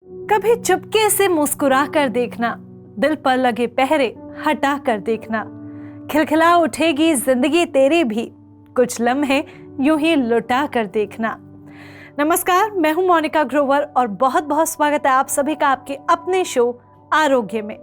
कभी चुपके से मुस्कुरा कर देखना, दिल पर लगे पहरे हटा कर देखना, खिलखिला उठेगी जिंदगी तेरी भी, कुछ लम्हे यूं ही लुटा कर देखना। नमस्कार, मैं हूं मोनिका ग्रोवर और बहुत बहुत स्वागत है आप सभी का आपके अपने शो आरोग्य में।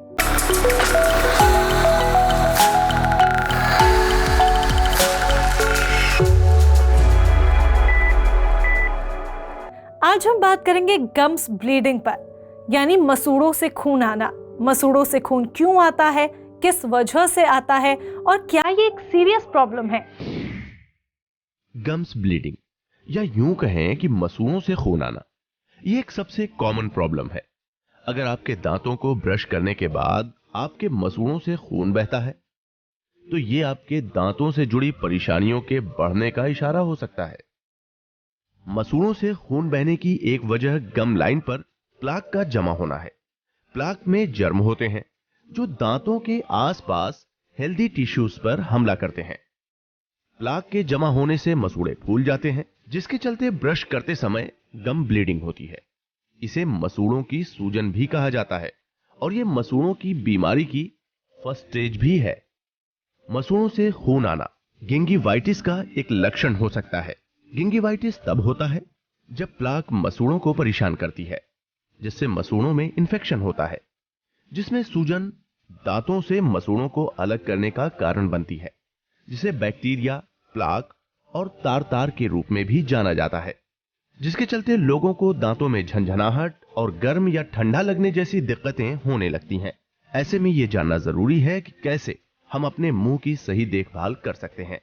आज हम बात करेंगे गम्स ब्लीडिंग पर, यानी मसूड़ों से खून आना। मसूड़ों से खून क्यों आता है, किस वजह से आता है और क्या ये एक सीरियस प्रॉब्लम है? गम्स ब्लीडिंग या यूं कहें कि मसूड़ों से खून आना, ये एक सबसे कॉमन प्रॉब्लम है। अगर आपके दांतों को ब्रश करने के बाद आपके मसूड़ों से खून बहता है तो ये आपके दांतों से जुड़ी परेशानियों के बढ़ने का इशारा हो सकता है। मसूड़ों से खून बहने की एक वजह गम लाइन पर प्लाक का जमा होना है। प्लाक में जर्म होते हैं जो दांतों के आसपास हेल्दी टिश्यूज पर हमला करते हैं। प्लाक के जमा होने से मसूड़े फूल जाते हैं, जिसके चलते ब्रश करते समय गम ब्लीडिंग होती है। इसे मसूड़ों की सूजन भी कहा जाता है और यह मसूड़ों की बीमारी की फर्स्ट स्टेज भी है। मसूड़ों से खून आना गिंगिवाइटिस का एक लक्षण हो सकता है। गिंगिवाइटिस तब होता है जब प्लाक मसूड़ों को परेशान करती है, जिससे मसूड़ों में इंफेक्शन होता है, जिसमें सूजन दांतों से मसूड़ों को अलग करने का कारण बनती है, जिसे बैक्टीरिया, प्लाक और तार के रूप में भी जाना जाता है, जिसके चलते लोगों को दांतों में झंझनाहट और गर्म या ठंडा लगने जैसी दिक्कतें होने लगती हैं। ऐसे में यह जानना जरूरी है कि कैसे हम अपने मुंह की सही देखभाल कर सकते हैं।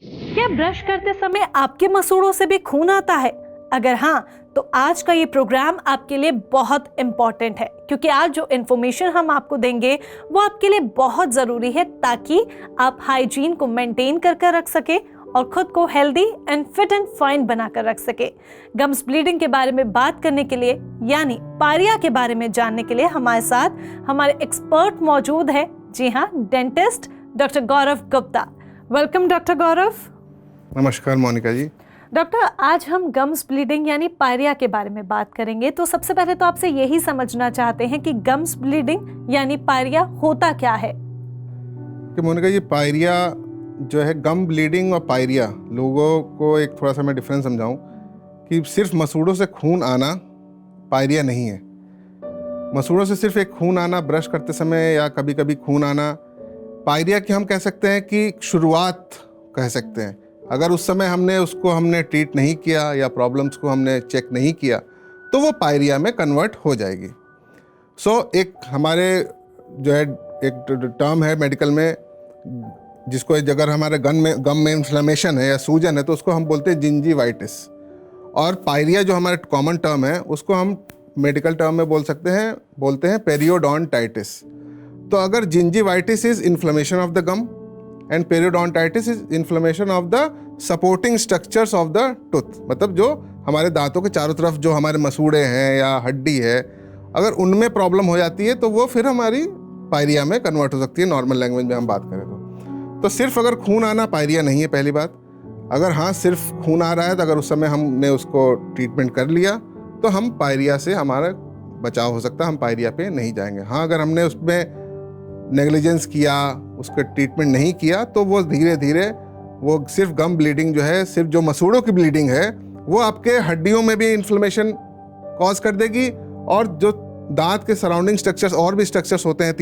क्या ब्रश करते समय आपके मसूड़ों से भी खून आता है? अगर हाँ, तो आज का ये प्रोग्राम आपके लिए बहुत इंपॉर्टेंट है, क्योंकि आज जो इन्फॉर्मेशन हम आपको देंगे वो आपके लिए बहुत जरूरी है, ताकि आप हाइजीन को मेंटेन कर रख सके और खुद को healthy and fit and fine बनाकर रख सके। गम्स ब्लीडिंग के बारे में बात करने के लिए, यानी पायरिया के बारे में जानने के लिए हमारे साथ हमारे एक्सपर्ट मौजूद है। जी हाँ, डेंटिस्ट डॉक्टर गौरव गुप्ता। वेलकम डॉक्टर गौरव। नमस्कार मोनिका जी। डॉक्टर, आज हम गम्स ब्लीडिंग यानी पायरिया के बारे में बात करेंगे। तो सबसे पहले तो आपसे यही समझना चाहते हैं कि गम्स ब्लीडिंग यानी पायरिया होता क्या है? कि मोनिका जी, पायरिया जो है, गम ब्लीडिंग और पायरिया, लोगों को एक थोड़ा सा मैं डिफरेंस समझाऊं कि सिर्फ मसूड़ों से खून आना पायरिया नहीं है। मसूड़ों से सिर्फ एक खून आना, ब्रश करते समय या कभी कभी खून आना, पायरिया की हम कह सकते हैं कि शुरुआत कह सकते हैं। अगर उस समय हमने ट्रीट नहीं किया या प्रॉब्लम्स को हमने चेक नहीं किया तो वो पायरिया में कन्वर्ट हो जाएगी। एक हमारे जो है एक टर्म है मेडिकल में, जिसको अगर हमारे गम में इन्फ्लेमेशन है या सूजन है तो उसको हम बोलते हैं जिंजीवाइटिस। और पायरिया जो हमारा कॉमन टर्म है उसको हम मेडिकल टर्म में बोलते हैं पेरियोडोंटाइटिस। तो अगर gingivitis is inflammation of the gum and periodontitis is inflammation of the supporting structures of the tooth, मतलब जो हमारे दांतों के चारों तरफ जो हमारे मसूड़े हैं या हड्डी है, अगर उनमें प्रॉब्लम हो जाती है तो वो फिर हमारी पायरिया में कन्वर्ट हो सकती है। नॉर्मल लैंग्वेज में हम बात करें तो सिर्फ अगर खून आना पायरिया नहीं है, पहली बात। अगर हाँ सिर्फ खून आ रहा है तो अगर उस समय हमने उसको ट्रीटमेंट कर लिया तो हम पायरिया से हमारा बचाव हो सकता है, हम पायरिया पे नहीं जाएंगे। हाँ, अगर हमने उसमें नेग्लिजेंस किया, उसका ट्रीटमेंट नहीं किया तो वो धीरे धीरे वो सिर्फ गम ब्लीडिंग जो है, सिर्फ जो मसूड़ों की ब्लीडिंग है, वो आपके हड्डियों में भी इन्फ्लेमेशन कॉज कर देगी और जो दांत के सराउंडिंग स्ट्रक्चर्स, और भी स्ट्रक्चर्स होते हैं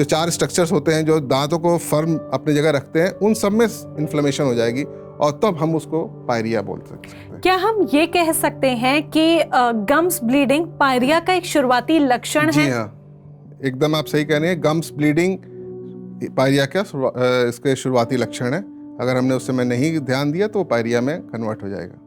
4 स्ट्रक्चर्स होते हैं जो दांतों को फर्म अपनी जगह रखते हैं, उन सब में इन्फ्लेमेशन हो जाएगी और तब हम उसको पायरिया बोल सकते हैं। क्या हम ये कह सकते हैं कि गम्स ब्लीडिंग पायरिया का एक शुरुआती लक्षण है? जी हाँ, एकदम आप सही कह रहे हैं। गम्स ब्लीडिंग पायरिया का इसके शुरुआती लक्षण है। अगर हमने उस समय नहीं ध्यान दिया तो वो पायरिया में कन्वर्ट हो जाएगा।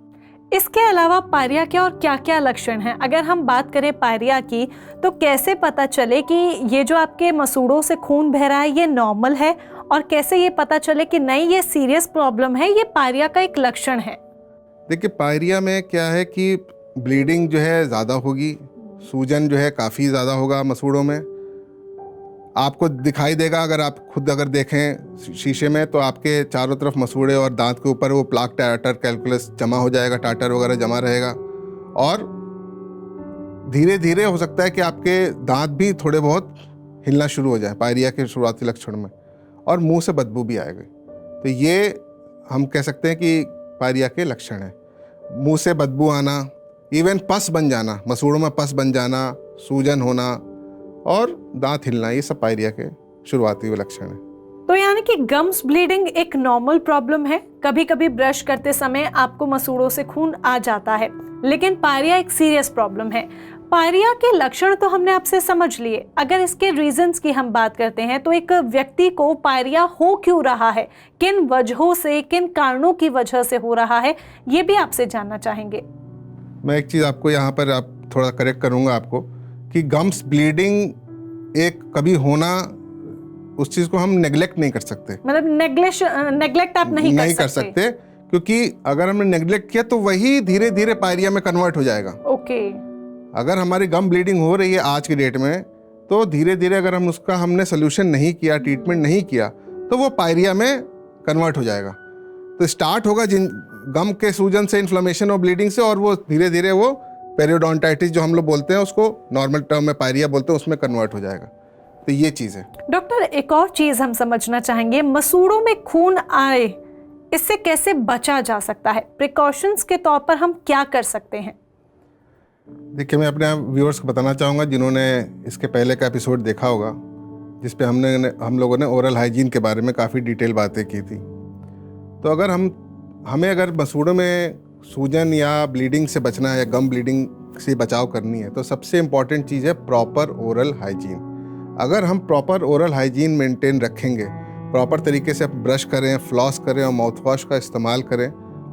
इसके अलावा पायरिया के और क्या क्या लक्षण हैं? अगर हम बात करें पायरिया की, तो कैसे पता चले कि ये जो आपके मसूड़ों से खून बह रहा है ये नॉर्मल है, और कैसे ये पता चले कि नहीं ये सीरियस प्रॉब्लम है, ये पायरिया का एक लक्षण है? देखिए, पायरिया में क्या है कि ब्लीडिंग जो है ज़्यादा होगी, सूजन जो है काफ़ी ज़्यादा होगा मसूड़ों में। आपको दिखाई देगा, अगर देखें शीशे में तो आपके चारों तरफ मसूड़े और दांत के ऊपर वो प्लाक टाटर कैलकुलस जमा हो जाएगा, टाटर वगैरह जमा रहेगा। और धीरे धीरे हो सकता है कि आपके दांत भी थोड़े बहुत हिलना शुरू हो जाए पायरिया के शुरुआती लक्षण में, और मुंह से बदबू भी आएगी। तो ये हम कह सकते हैं कि पायरिया के लक्षण हैं। मुंह से बदबू आना, इवन पस बन जाना, मसूड़ों में पस बन जाना, सूजन होना और दांत हिलना, ये सब पायरिया के शुरुआती लक्षण हैं। तो यानी कि गम्स ब्लीडिंग एक नॉर्मल प्रॉब्लम है। कभी कभी ब्रश करते समय आपको मसूड़ों से खून आ जाता है, लेकिन पायरिया एक सीरियस प्रॉब्लम है। पायरिया के लक्षण तो हमने आपसे समझ लिए। अगर इसके रीजंस की हम बात करते हैं तो एक व्यक्ति को पायरिया हो क्यों रहा है, किन वजहों से, किन कारणों की वजह से हो रहा है, ये भी आपसे जानना चाहेंगे। मैं एक चीज़ आपको यहाँ पर आप थोड़ा करेक्ट करूँगा आपको कि गम्स ब्लीडिंग एक कभी होना, उस चीज़ को हम नेग्लेक्ट नहीं कर सकते। मतलब नेग्लेक्ट आप नहीं कर सकते, क्योंकि अगर हमने नेग्लेक्ट किया तो वही धीरे धीरे पायरिया में कन्वर्ट हो जाएगा। ओके। अगर हमारी गम ब्लीडिंग हो रही है आज की डेट में, तो धीरे धीरे अगर हमने सोल्यूशन नहीं किया, ट्रीटमेंट नहीं किया, तो वो पायरिया में कन्वर्ट हो जाएगा। तो स्टार्ट होगा गम के सूजन से, इन्फ्लेमेशन और ब्लीडिंग से, और वो धीरे धीरे वो पेरियोडोंटाइटिस जो हम लोग बोलते हैं, उसको नॉर्मल टर्म में पायरिया बोलते हैं, उसमें कन्वर्ट हो जाएगा। तो ये चीज़ है। डॉक्टर, एक और चीज़ हम समझना चाहेंगे, मसूड़ों में खून आए, इससे कैसे बचा जा सकता है? प्रिकॉशंस के तौर पर हम क्या कर सकते हैं? देखिए, मैं अपने व्यूअर्स को बताना चाहूँगा जिन्होंने इसके पहले का एपिसोड देखा होगा, जिस पे हम लोगों ने ओरल हाइजीन के बारे में काफ़ी डिटेल बातें की थी। तो अगर हमें अगर मसूड़ों में सूजन या ब्लीडिंग से बचना है, या गम ब्लीडिंग से बचाव करनी है, तो सबसे इम्पॉर्टेंट चीज़ है प्रॉपर ओरल हाइजीन। अगर हम प्रॉपर ओरल हाइजीन मेंटेन रखेंगे, प्रॉपर तरीके से ब्रश करें, फ्लॉस करें और माउथ वॉश का इस्तेमाल करें,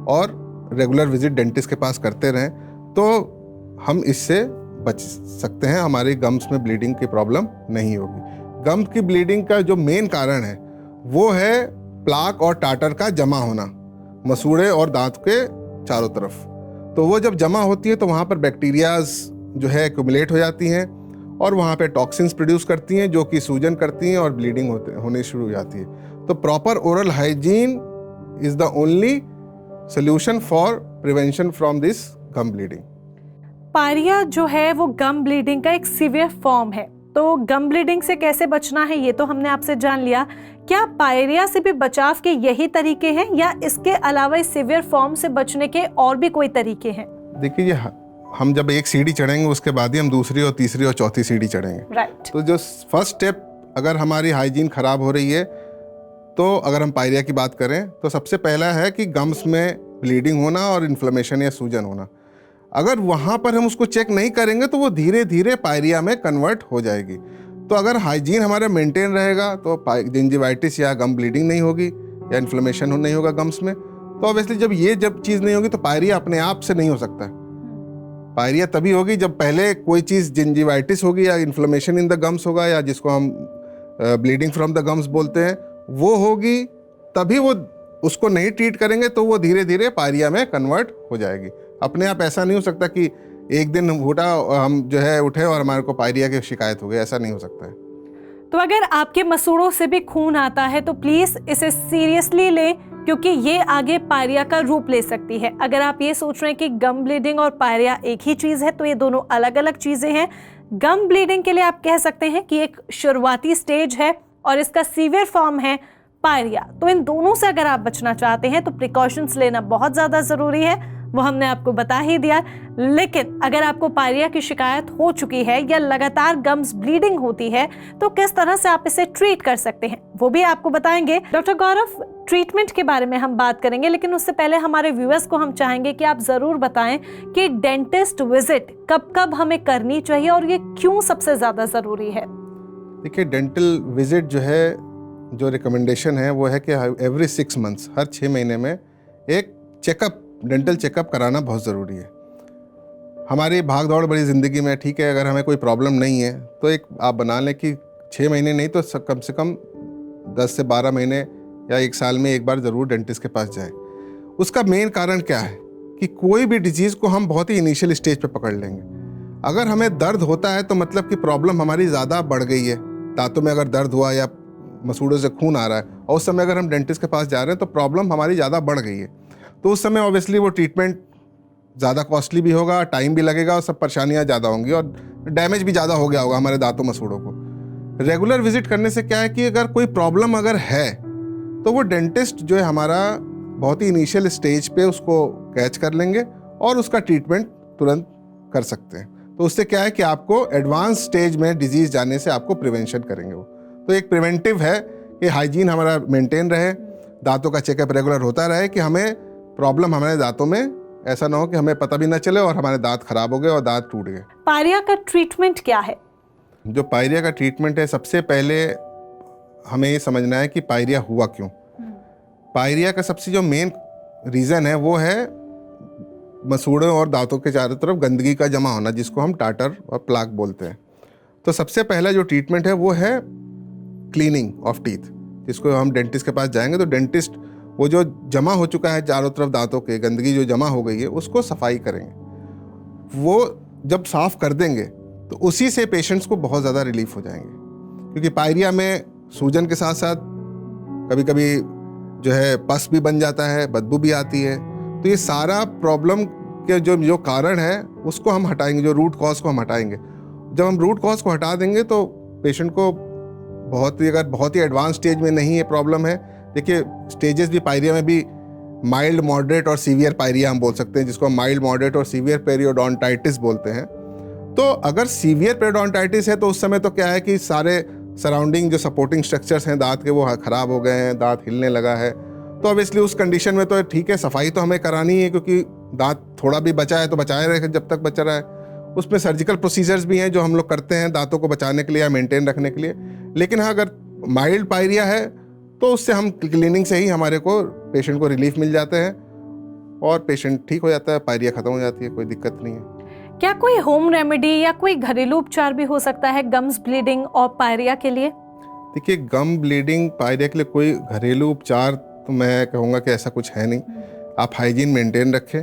और रेगुलर विजिट डेंटिस्ट के पास करते रहें, तो हम इससे बच सकते हैं। हमारी गम्स में ब्लीडिंग की प्रॉब्लम नहीं होगी। गम्स की ब्लीडिंग का जो मेन कारण है वो है प्लाक और टाटर का जमा होना मसूड़े और दांत के चारों तरफ। तो वो जब जमा होती है तो वहाँ पर बैक्टीरियाज जो है एक्यूमुलेट हो जाती हैं, और वहाँ पे टॉक्सिन्स प्रोड्यूस करती हैं, जो कि सूजन करती हैं और ब्लीडिंग होने शुरू हो जाती है। तो proper oral hygiene is the only solution for prevention from this gum bleeding. Pyorrhoea जो है वो गम ब्लीडिंग का एक सीवियर फॉर्म है। तो गम ब्लीडिंग से कैसे बचना है ये तो हमने आपसे जान लिया। क्या पायरिया से भी बचाव के यही तरीके हैं, या इसके अलावा इस सीवियर फॉर्म से बचने के और भी कोई तरीके हैं? देखिए, हम जब एक सीढ़ी चढ़ेंगे उसके बाद ही हम दूसरी और तीसरी और चौथी सीढ़ी चढ़ेंगे। राइट। तो जो फर्स्ट स्टेप, अगर हमारी हाइजीन खराब हो रही है, तो अगर हम पायरिया की बात करें तो सबसे पहला है कि गम्स में ब्लीडिंग होना और इन्फ्लेमेशन या सूजन होना। अगर वहाँ पर हम उसको चेक नहीं करेंगे तो वो धीरे धीरे पायरिया में कन्वर्ट हो जाएगी। तो अगर हाइजीन हमारा मेंटेन रहेगा तो जिंजिवाइटिस या गम ब्लीडिंग नहीं होगी, या इन्फ्लेमेशन नहीं होगा गम्स में। तो ऑब्वियसली जब चीज़ नहीं होगी तो पायरिया अपने आप से नहीं हो सकता है। पायरिया तभी होगी जब पहले कोई चीज़ जिंजिवाइटिस होगी, या इन्फ्लेमेशन इन द गम्स होगा, या जिसको हम ब्लीडिंग फ्रॉम द गम्स बोलते हैं, वो होगी। तभी वो उसको नहीं ट्रीट करेंगे तो वो धीरे धीरे पायरिया में कन्वर्ट हो जाएगी। अपने आप ऐसा नहीं हो सकता कि एक दिन हम उठे और हमारे को पायरिया की शिकायत हो गई, ऐसा नहीं हो सकता है। तो अगर आपके मसूड़ों से भी खून आता है तो प्लीज इसे सीरियसली लें, क्योंकि ये आगे पायरिया का रूप ले सकती है। अगर आप ये सोच रहे हैं कि गम ब्लीडिंग और पायरिया एक ही चीज है, तो ये दोनों अलग अलग चीजें हैं। गम ब्लीडिंग के लिए आप कह सकते हैं कि एक शुरुआती स्टेज है, और इसका सीवियर फॉर्म है पायरिया। तो इन दोनों से अगर आप बचना चाहते हैं तो प्रिकॉशंस लेना बहुत ज्यादा जरूरी है, वो हमने आपको बता ही दिया। लेकिन अगर आपको पायरिया की शिकायत हो चुकी है या लगातार गम्स ब्लीडिंग होती है, तो किस तरह से आप इसे ट्रीट कर सकते हैं वो भी आपको बताएंगे। डॉक्टर गौरव, ट्रीटमेंट के बारे में हम बात करेंगे, लेकिन उससे पहले हमारे व्यूअर्स को हम चाहेंगे कि आप जरूर बताएं कि डेंटिस्ट विजिट कब कब हमें करनी चाहिए और ये क्यों सबसे ज्यादा जरूरी है। देखिए, डेंटल विजिट जो रिकमेंडेशन है वो है कि एवरी 6 मंथ्स, हर 6 महीने में एक डेंटल चेकअप कराना बहुत ज़रूरी है। हमारी भाग दौड़ बड़ी ज़िंदगी में, ठीक है, अगर हमें कोई प्रॉब्लम नहीं है तो एक आप बना लें कि 6 महीने नहीं तो कम से कम 10 से 12 महीने या 1 साल में एक बार ज़रूर डेंटिस्ट के पास जाएं। उसका मेन कारण क्या है कि कोई भी डिजीज़ को हम बहुत ही इनिशियल स्टेज पे पकड़ लेंगे। अगर हमें दर्द होता है तो मतलब कि प्रॉब्लम हमारी ज़्यादा बढ़ गई है। दांतों में अगर दर्द हुआ या मसूड़ों से खून आ रहा है और उस समय अगर हम डेंटिस्ट के पास जा रहे हैं तो प्रॉब्लम हमारी ज़्यादा बढ़ गई है, तो उस समय ऑब्वियसली वो ट्रीटमेंट ज़्यादा कॉस्टली भी होगा, टाइम भी लगेगा और सब परेशानियाँ ज़्यादा होंगी और डैमेज भी ज़्यादा हो गया होगा हमारे दांतों मसूड़ों को। रेगुलर विजिट करने से क्या है कि अगर कोई प्रॉब्लम अगर है तो वो डेंटिस्ट जो है हमारा बहुत ही इनिशियल स्टेज पे उसको कैच कर लेंगे और उसका ट्रीटमेंट तुरंत कर सकते हैं। तो उससे क्या है कि आपको एडवांस स्टेज में डिजीज़ जाने से आपको प्रिवेंशन करेंगे वो। तो एक प्रिवेंटिव है कि हाइजीन हमारा मेंटेन रहे, दांतों का चेकअप रेगुलर होता रहे कि हमें प्रॉब्लम हमारे दांतों में ऐसा ना हो कि हमें पता भी ना चले और हमारे दांत खराब हो गए और दांत टूट गए। पायरिया का ट्रीटमेंट क्या है? जो पायरिया का ट्रीटमेंट है, सबसे पहले हमें ये समझना है कि पायरिया हुआ क्यों। पायरिया का सबसे जो मेन रीज़न है वो है मसूड़ों और दांतों के चारों तरफ गंदगी का जमा होना, जिसको हम टाटर और प्लाक बोलते हैं। तो सबसे पहला जो ट्रीटमेंट है वो है क्लीनिंग ऑफ टीथ, जिसको हम डेंटिस्ट के पास जाएंगे तो डेंटिस्ट वो जो जमा हो चुका है चारों तरफ दांतों के, गंदगी जो जमा हो गई है उसको सफाई करेंगे। वो जब साफ कर देंगे तो उसी से पेशेंट्स को बहुत ज़्यादा रिलीफ हो जाएंगे, क्योंकि पायरिया में सूजन के साथ साथ कभी कभी जो है पस भी बन जाता है, बदबू भी आती है। तो ये सारा प्रॉब्लम के जो कारण है उसको हम हटाएंगे, जो रूट कॉज को हम हटाएंगे। जब हम रूट कॉज को हटा देंगे तो पेशेंट को अगर बहुत ही एडवांस स्टेज में नहीं है प्रॉब्लम है, देखिए स्टेजेस भी पायरिया में भी माइल्ड, मॉडरेट और सीवियर पायरिया हम बोल सकते हैं, जिसको हम माइल्ड, मॉडरेट और सीवियर पेरियोडोंटाइटिस बोलते हैं। तो अगर सीवियर पेरियोडोंटाइटिस है तो उस समय तो क्या है कि सारे सराउंडिंग जो सपोर्टिंग स्ट्रक्चर्स हैं दांत के वो खराब हो गए हैं, दांत हिलने लगा है। तो ऑब्वियसली उस कंडीशन में तो ठीक है, सफाई तो हमें करानी है, क्योंकि दांत थोड़ा भी बचा है तो बचाए रहे जब तक बचा रहा है। उसमें सर्जिकल प्रोसीजर्स भी हैं जो हम लोग करते हैं दांतों को बचाने के लिए या मेंटेन रखने के लिए। लेकिन हाँ, अगर माइल्ड पायरिया है तो उससे हम क्लीनिंग से ही हमारे को पेशेंट को रिलीफ मिल जाते हैं और पेशेंट ठीक हो जाता है, पायरिया खत्म हो जाती है, कोई दिक्कत नहीं है। क्या कोई होम रेमेडी या कोई घरेलू उपचार भी हो सकता है गम्स ब्लीडिंग और पायरिया के लिए? देखिए, गम ब्लीडिंग पायरिया के लिए कोई घरेलू उपचार तो मैं कहूँगा कि ऐसा कुछ है नहीं। आप हाइजीन मेंटेन रखें,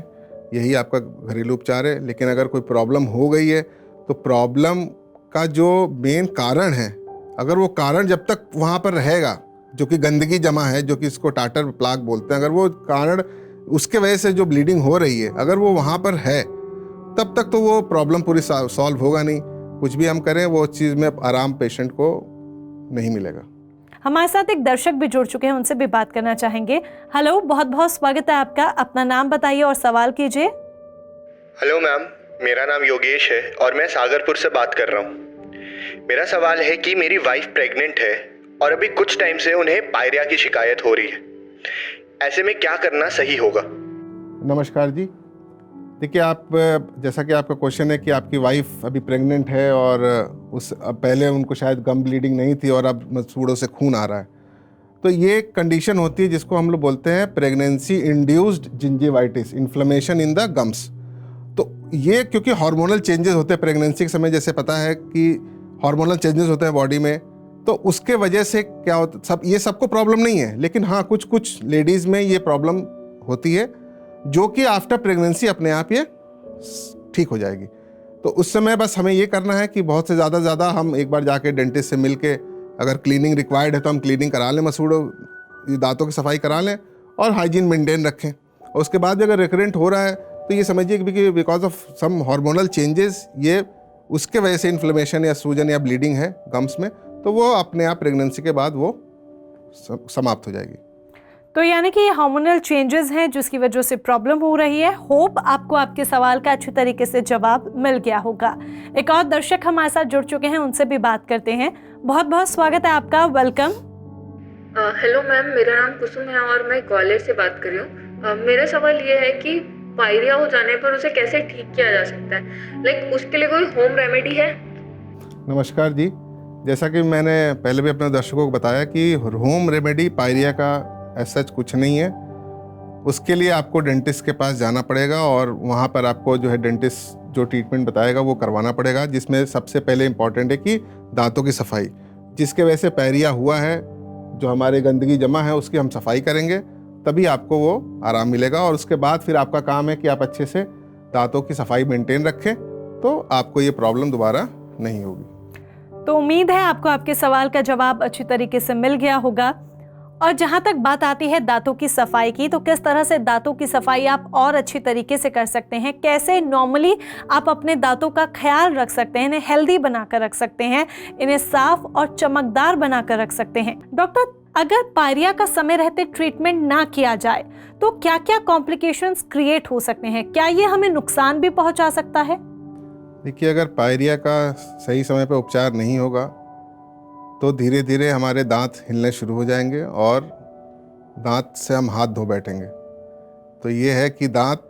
यही आपका घरेलू उपचार है। लेकिन अगर कोई प्रॉब्लम हो गई है तो प्रॉब्लम का जो मेन कारण है, अगर वो कारण जब तक वहाँ पर रहेगा, जो कि गंदगी जमा है, जो कि इसको टाटर प्लाक बोलते हैं, अगर वो कारण उसके वजह से जो ब्लीडिंग हो रही है अगर वो वहाँ पर है, तब तक तो वो प्रॉब्लम पूरी सॉल्व होगा नहीं। कुछ भी हम करें वो चीज़ में आराम पेशेंट को नहीं मिलेगा। हमारे साथ एक दर्शक भी जुड़ चुके हैं, उनसे भी बात करना चाहेंगे। हेलो, बहुत बहुत स्वागत है आपका। अपना नाम बताइए और सवाल कीजिए। हेलो मैम, मेरा नाम योगेश है और मैं सागरपुर से बात कर रहा हूँ। मेरा सवाल है कि मेरी वाइफ प्रेग्नेंट है और अभी कुछ टाइम से उन्हें पायरिया की शिकायत हो रही है। ऐसे में क्या करना सही होगा? नमस्कार जी। देखिए, आप जैसा कि आपका क्वेश्चन है कि आपकी वाइफ अभी प्रेग्नेंट है और पहले उनको शायद गम ब्लीडिंग नहीं थी और अब मसूड़ों से खून आ रहा है, तो ये कंडीशन होती है जिसको हम लोग बोलते हैं pregnancy induced gingivitis, inflammation in the gums. तो ये क्योंकि हार्मोनल चेंजेस होते हैं प्रेगनेंसी के समय, जैसे पता है कि हार्मोनल चेंजेस होते हैं बॉडी में, तो उसके वजह से क्या होता, ये सबको प्रॉब्लम नहीं है, लेकिन हाँ कुछ लेडीज़ में ये प्रॉब्लम होती है जो कि आफ्टर प्रेगनेंसी अपने आप ये ठीक हो जाएगी। तो उस समय बस हमें ये करना है कि बहुत से ज़्यादा हम एक बार जाके डेंटिस्ट से मिल के, अगर क्लीनिंग रिक्वायर्ड है तो हम क्लीनिंग करा लें, मसूड़ों दांतों की सफाई करा लें और हाइजीन मेंटेन रखें। और उसके बाद भी अगर रिकरेंट हो रहा है तो ये समझिए कि because of some hormonal changes, ये उसके वजह से इन्फ्लेमेशन या सूजन या ब्लीडिंग है गम्स में, तो वो अपने आप प्रेगनेंसी के बाद वो समाप्त हो जाएगी। तो यानी कि ये हार्मोनल चेंजेस हैं जिसकी वजह से प्रॉब्लम हो रही है। होप आपको आपके सवाल का अच्छी तरीके से जवाब मिल गया होगा। एक और दर्शक हमारे साथ जुड़ चुके हैं, उनसे भी बात करते हैं। बहुत बहुत स्वागत है आपका, वेलकम। हेलो मैम, मेरा नाम कुसुम है और मैं ग्वालियर से बात कर रही हूँ। मेरा सवाल ये है कि पायरिया हो जाने पर उसे कैसे ठीक किया जा सकता है, लाइक उसके लिए कोई होम रेमेडी है? नमस्कार जी। जैसा कि मैंने पहले भी अपने दर्शकों को बताया कि होम रेमेडी पायरिया का ऐसा कुछ नहीं है। उसके लिए आपको डेंटिस्ट के पास जाना पड़ेगा और वहाँ पर आपको जो है डेंटिस्ट जो ट्रीटमेंट बताएगा वो करवाना पड़ेगा, जिसमें सबसे पहले इम्पॉर्टेंट है कि दांतों की सफाई, जिसके वजह से पायरिया हुआ है, जो हमारे गंदगी जमा है उसकी हम सफाई करेंगे, तभी आपको वो आराम मिलेगा। और उसके बाद फिर आपका काम है कि आप अच्छे से दांतों की सफाई मेंटेन रखें, तो आपको ये प्रॉब्लम दोबारा नहीं होगी। तो उम्मीद है आपको आपके सवाल का जवाब अच्छी तरीके से मिल गया होगा। और जहां तक बात आती है दांतों की सफाई की, तो किस तरह से दांतों की सफाई आप और अच्छी तरीके से कर सकते हैं, कैसे नॉर्मली आप अपने दांतों का ख्याल रख सकते हैं, इन्हें हेल्दी बनाकर रख सकते हैं, इन्हें साफ और चमकदार बनाकर रख सकते हैं। डॉक्टर, अगर पायरिया का समय रहते ट्रीटमेंट ना किया जाए तो क्या क्या कॉम्प्लिकेशंस क्रिएट हो सकते हैं? क्या ये हमें नुकसान भी पहुंचा सकता है? देखिए, अगर पायरिया का सही समय पे उपचार नहीं होगा तो धीरे धीरे हमारे दांत हिलने शुरू हो जाएंगे और दांत से हम हाथ धो बैठेंगे। तो ये है कि दांत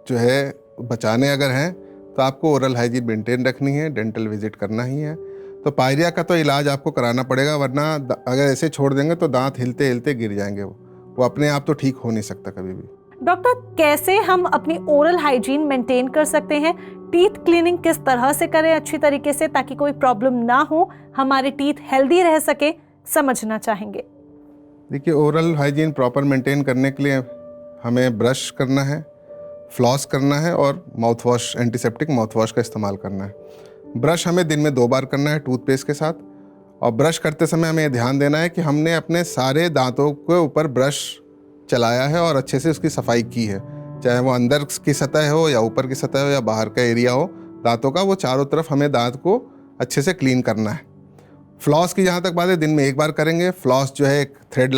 जो है बचाने अगर हैं तो आपको ओरल हाइजीन मेंटेन रखनी है, डेंटल विजिट करना ही है। तो पायरिया का तो इलाज आपको कराना पड़ेगा, वरना अगर ऐसे छोड़ देंगे तो दांत हिलते हिलते गिर जाएंगे। वो अपने आप तो ठीक हो नहीं सकता कभी भी। डॉक्टर, कैसे हम अपनी ओरल हाइजीन मेंटेन कर सकते हैं? टीथ क्लीनिंग किस तरह से करें अच्छी तरीके से ताकि कोई प्रॉब्लम ना हो, हमारे टीथ हेल्दी रह सके, समझना चाहेंगे। देखिए, ओरल हाइजीन प्रॉपर मेंटेन करने के लिए हमें ब्रश करना है, फ्लॉस करना है और mouth wash, antiseptic mouth wash का इस्तेमाल करना है। ब्रश हमें दिन में 2 बार करना है टूथपेस्ट के साथ। और ब्रश करते समय हमें ये ध्यान देना है कि हमने अपने सारे दांतों के ऊपर ब्रश चलाया है और अच्छे से उसकी सफाई की है, चाहे वो अंदर की सतह हो या ऊपर की सतह हो या बाहर का एरिया हो दांतों का, वो चारों तरफ हमें दांत को अच्छे से क्लीन करना है। फ्लॉस की जहाँ तक बात है, दिन में 1 बार करेंगे। फ्लॉस जो है एक थ्रेड